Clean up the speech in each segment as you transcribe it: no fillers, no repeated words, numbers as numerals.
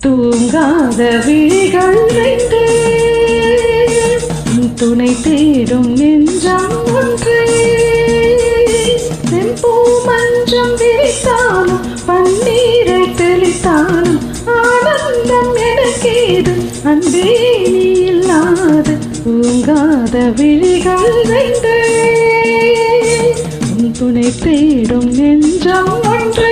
தூங்காத விழிகள் ரெண்டு, துணை தேடும் நெஞ்சம் ஒன்று. செம்பூ மஞ்சம் விரித்தாலும் பன்னீரை தெளித்தாலும் ஆனந்தம் எனக்கேது அன்பே நீ இல்லாது. தூங்காத விழிகள் ரெண்டு, துணை தேடும் நெஞ்சம் ஒன்று.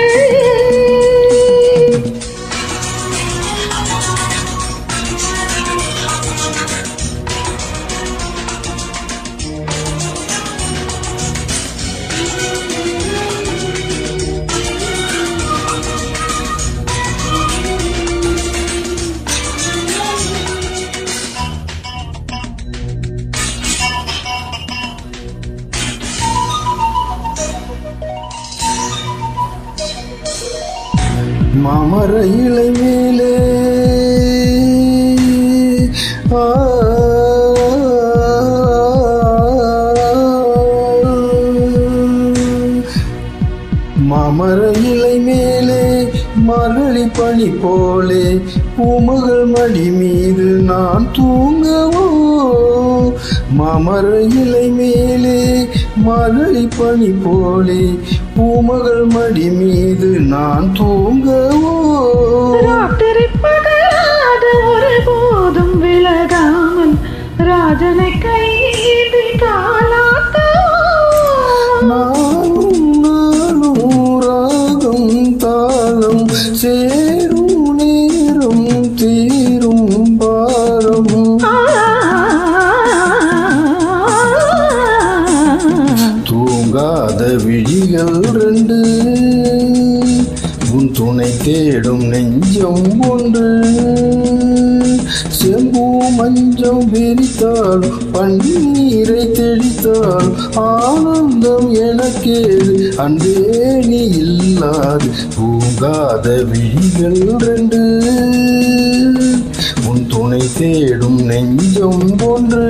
மாமர இலை மேலே மாமர இலை மேலே மரளி பனி போலே பூமகள் மடி மீது நான் தூங்கவோ. மாமர இலை மேலே மரளி பனி போலே பூமகள் மடி மீது நான் தூங்கவோ. ராத்திரி பகலாத ஒரு போதும் விலகாமல் ராஜனை கைது காலாத்தவோ. நானும் நானும் ராகம் தாளம் சேரும் நேரம் தீரும் பாரம். தூங்காத விழிகள் ரெண்டு, உன் துணை தேடும் நெஞ்சம் ஒன்று. செம்பூ மஞ்சம் விரித்தால் பன்னீரை தெளித்தால் ஆனந்தம் எனக்கேது அன்பே நீ இல்லாது. தூங்காத விழிகள் ரெண்டு, உன் துணை தேடும் நெஞ்சம் ஒன்று.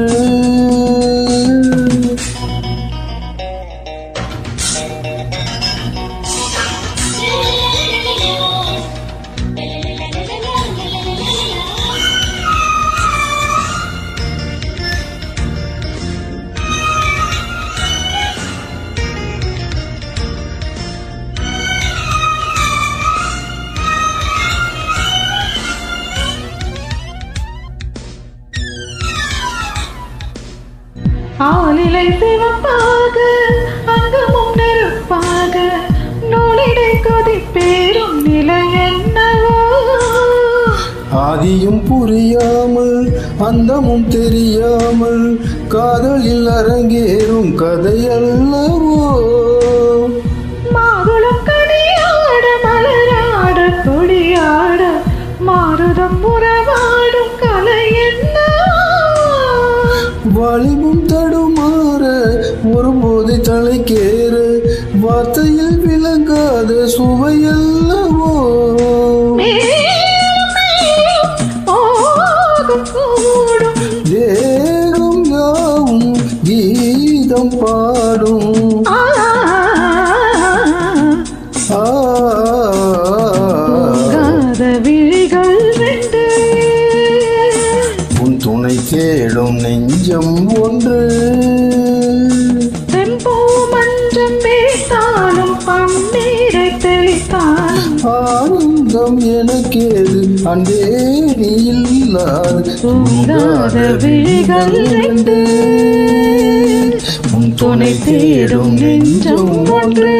ஆலிலை சிவப்பாக அங்கமும் நெருப்பாக நூலிடை கொதிப்பேறும் நிலை என்னவோ. ஆதியும் புரியாமல் அந்தமும் தெரியாமல் காதலில் அரங்கேறும் கதையல்லவோ. மாதுளம் கனியாட மலராட கொடியாட மாறுதம் உறவாடும் கலை என்ன. வாலிபம் தடுமாற ஒருபோது தலைக்கேற வார்த்தையில் விளங்காத சுவையல்லவோ. தேகம் யாவும் கீதம் பாடும். விழிகள் ரெண்டு, உன் துணை தேடும் நெஞ்சம் ஒன்று. செம்பூ மஞ்சம் பேசாலும் பன்னீரை தெளித்தாலும் ஆனந்தம் எனக்கேது அன்பே நீ இல்லாது. தூங்காத விழிகள் ரெண்டு, உன் துணை தேடும் நெஞ்சம் ஒன்று.